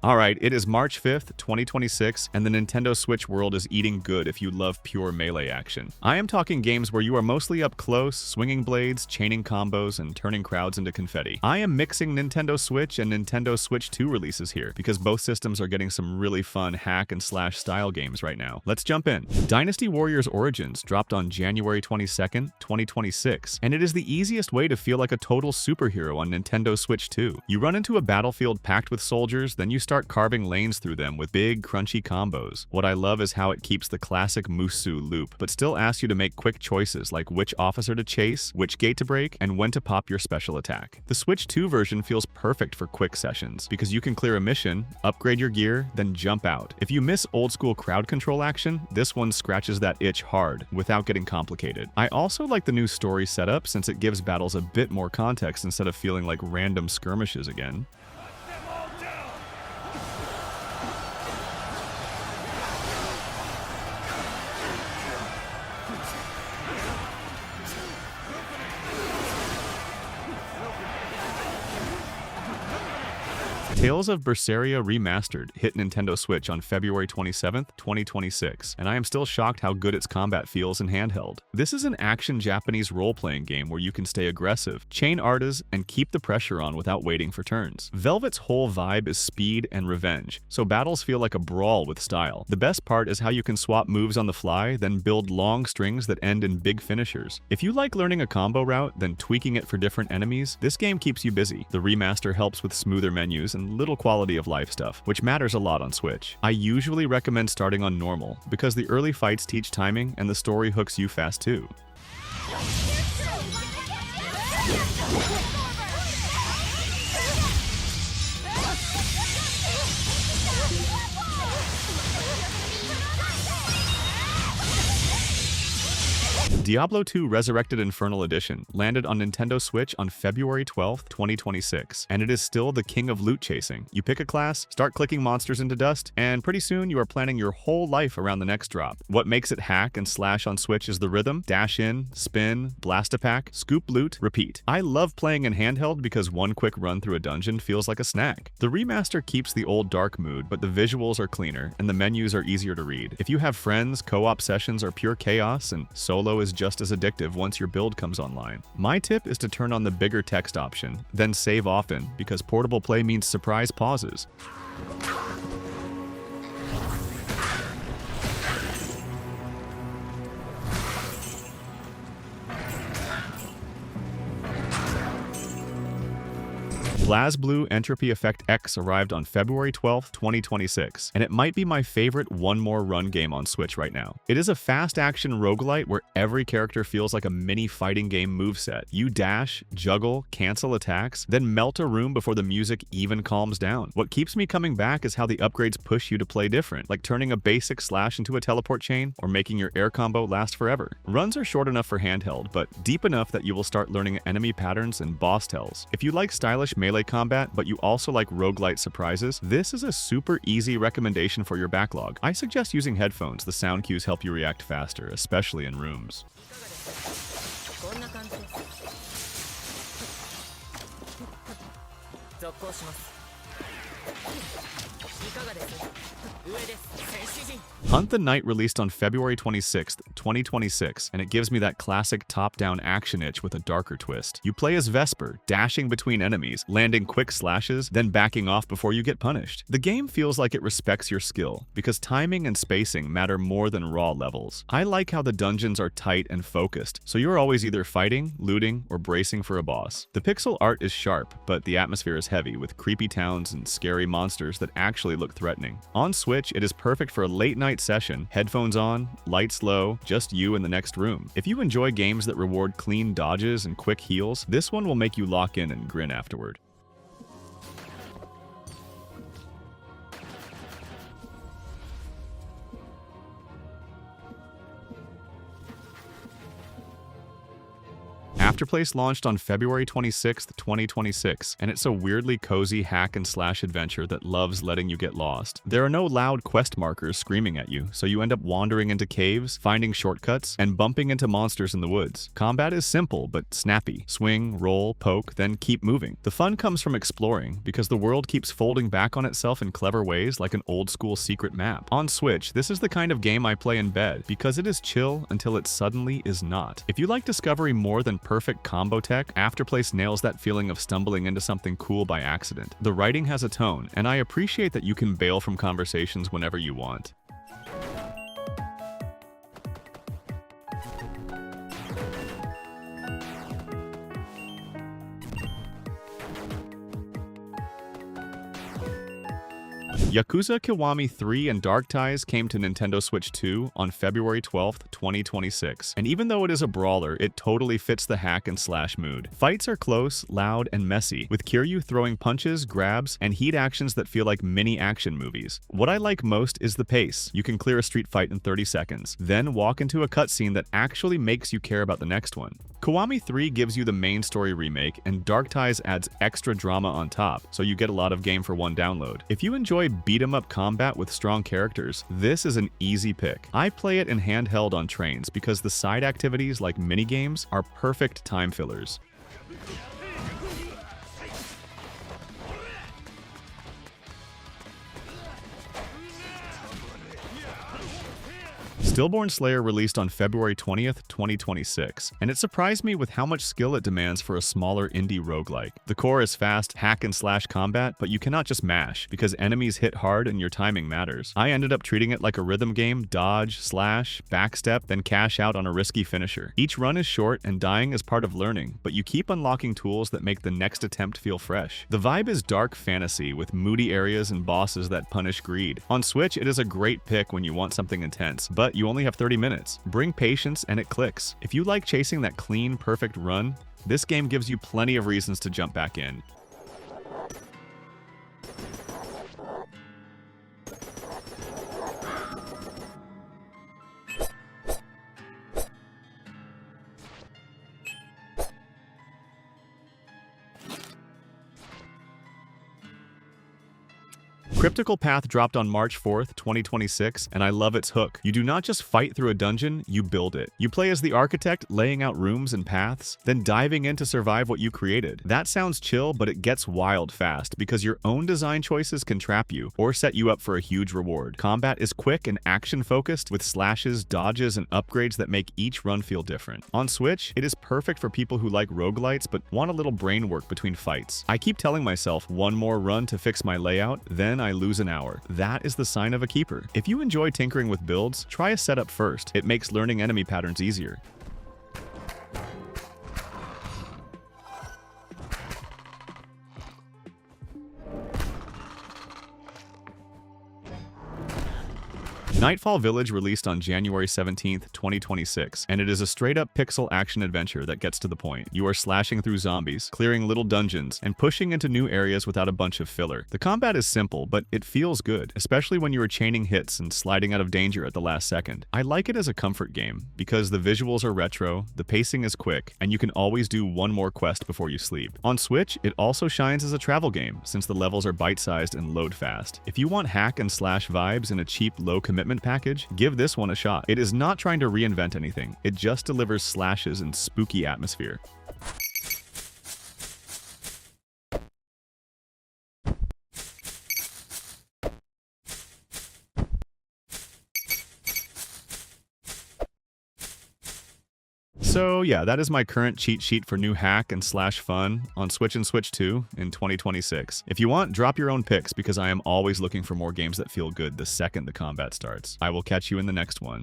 Alright, it is March 5th, 2026, and the Nintendo Switch world is eating good if you love pure melee action. I am talking games where you are mostly up close, swinging blades, chaining combos, and turning crowds into confetti. I am mixing Nintendo Switch and Nintendo Switch 2 releases here, because both systems are getting some really fun hack-and-slash style games right now. Let's jump in. Dynasty Warriors Origins dropped on January 22nd, 2026, and it is the easiest way to feel like a total superhero on Nintendo Switch 2. You run into a battlefield packed with soldiers, then you start carving lanes through them with big, crunchy combos. What I love is how it keeps the classic Musu loop, but still asks you to make quick choices like which officer to chase, which gate to break, and when to pop your special attack. The Switch 2 version feels perfect for quick sessions, because you can clear a mission, upgrade your gear, then jump out. If you miss old-school crowd control action, this one scratches that itch hard, without getting complicated. I also like the new story setup since it gives battles a bit more context instead of feeling like random skirmishes again. Tales of Berseria Remastered hit Nintendo Switch on February 27th, 2026, and I am still shocked how good its combat feels in handheld. This is an action Japanese role-playing game where you can stay aggressive, chain artas, and keep the pressure on without waiting for turns. Velvet's whole vibe is speed and revenge, so battles feel like a brawl with style. The best part is how you can swap moves on the fly, then build long strings that end in big finishers. If you like learning a combo route, then tweaking it for different enemies, this game keeps you busy. The remaster helps with smoother menus and little quality of life stuff, which matters a lot on Switch. I usually recommend starting on normal, because the early fights teach timing and the story hooks you fast too. Diablo 2 Resurrected Infernal Edition landed on Nintendo Switch on February 12th, 2026, and it is still the king of loot chasing. You pick a class, start clicking monsters into dust, and pretty soon you are planning your whole life around the next drop. What makes it hack and slash on Switch is the rhythm: dash in, spin, blast a pack, scoop loot, repeat. I love playing in handheld because one quick run through a dungeon feels like a snack. The remaster keeps the old dark mood, but the visuals are cleaner and the menus are easier to read. If you have friends, co-op sessions are pure chaos, and solo is just as addictive once your build comes online. My tip is to turn on the bigger text option, then save often, because portable play means surprise pauses. BLAZBLUE Entropy Effect X arrived on February 12th, 2026, and it might be my favorite one more run game on Switch right now. It is a fast-action roguelite where every character feels like a mini fighting game moveset. You dash, juggle, cancel attacks, then melt a room before the music even calms down. What keeps me coming back is how the upgrades push you to play different, like turning a basic slash into a teleport chain, or making your air combo last forever. Runs are short enough for handheld, but deep enough that you will start learning enemy patterns and boss tells. If you like stylish melee combat, but you also like roguelite surprises, this is a super easy recommendation for your backlog. I suggest using headphones. The sound cues help you react faster, especially in rooms. Hunt the Night released on February 26th, 2026, and it gives me that classic top-down action itch with a darker twist. You play as Vesper, dashing between enemies, landing quick slashes, then backing off before you get punished. The game feels like it respects your skill, because timing and spacing matter more than raw levels. I like how the dungeons are tight and focused, so you're always either fighting, looting, or bracing for a boss. The pixel art is sharp, but the atmosphere is heavy, with creepy towns and scary monsters that actually look threatening. On Switch, it is perfect for a late-night session, headphones on, lights low, just you in the next room. If you enjoy games that reward clean dodges and quick heals, this one will make you lock in and grin afterward. AFTERPLACE launched on February 26, 2026, and it's a weirdly cozy hack-and-slash adventure that loves letting you get lost. There are no loud quest markers screaming at you, so you end up wandering into caves, finding shortcuts, and bumping into monsters in the woods. Combat is simple but snappy. Swing, roll, poke, then keep moving. The fun comes from exploring, because the world keeps folding back on itself in clever ways like an old-school secret map. On Switch, this is the kind of game I play in bed, because it is chill until it suddenly is not. If you like discovery more than perfect combo tech, AFTERPLACE nails that feeling of stumbling into something cool by accident. The writing has a tone, and I appreciate that you can bail from conversations whenever you want. Yakuza Kiwami 3 and Dark Ties came to Nintendo Switch 2 on February 12, 2026, and even though it is a brawler, it totally fits the hack-and-slash mood. Fights are close, loud, and messy, with Kiryu throwing punches, grabs, and heat actions that feel like mini-action movies. What I like most is the pace. You can clear a street fight in 30 seconds, then walk into a cutscene that actually makes you care about the next one. Kiwami 3 gives you the main story remake, and Dark Ties adds extra drama on top, so you get a lot of game for one download. If you enjoy beat-em-up combat with strong characters, this is an easy pick. I play it in handheld on trains because the side activities like minigames are perfect time fillers. Stillborn Slayer released on February 20th, 2026, and it surprised me with how much skill it demands for a smaller indie roguelike. The core is fast, hack-and-slash combat, but you cannot just mash, because enemies hit hard and your timing matters. I ended up treating it like a rhythm game: dodge, slash, backstep, then cash out on a risky finisher. Each run is short, and dying is part of learning, but you keep unlocking tools that make the next attempt feel fresh. The vibe is dark fantasy, with moody areas and bosses that punish greed. On Switch, it is a great pick when you want something intense, but you only have 30 minutes. Bring patience and it clicks. If you like chasing that clean, perfect run, this game gives you plenty of reasons to jump back in. Cryptical Path dropped on March 4th, 2026, and I love its hook. You do not just fight through a dungeon, you build it. You play as the architect, laying out rooms and paths, then diving in to survive what you created. That sounds chill, but it gets wild fast, because your own design choices can trap you, or set you up for a huge reward. Combat is quick and action-focused, with slashes, dodges, and upgrades that make each run feel different. On Switch, it is perfect for people who like roguelites but want a little brain work between fights. I keep telling myself one more run to fix my layout, then I lose an hour. That is the sign of a keeper. If you enjoy tinkering with builds, try a setup first. It makes learning enemy patterns easier. Nightfall Village released on January 17th, 2026, and it is a straight-up pixel action adventure that gets to the point. You are slashing through zombies, clearing little dungeons, and pushing into new areas without a bunch of filler. The combat is simple, but it feels good, especially when you are chaining hits and sliding out of danger at the last second. I like it as a comfort game, because the visuals are retro, the pacing is quick, and you can always do one more quest before you sleep. On Switch, it also shines as a travel game, since the levels are bite-sized and load fast. If you want hack-and-slash vibes in a cheap, low-commitment package, give this one a shot. It is not trying to reinvent anything, it just delivers slashes and spooky atmosphere. So yeah, that is my current cheat sheet for new hack-and-slash fun on Switch and Switch 2 in 2026. If you want, drop your own picks, because I am always looking for more games that feel good the second the combat starts. I will catch you in the next one.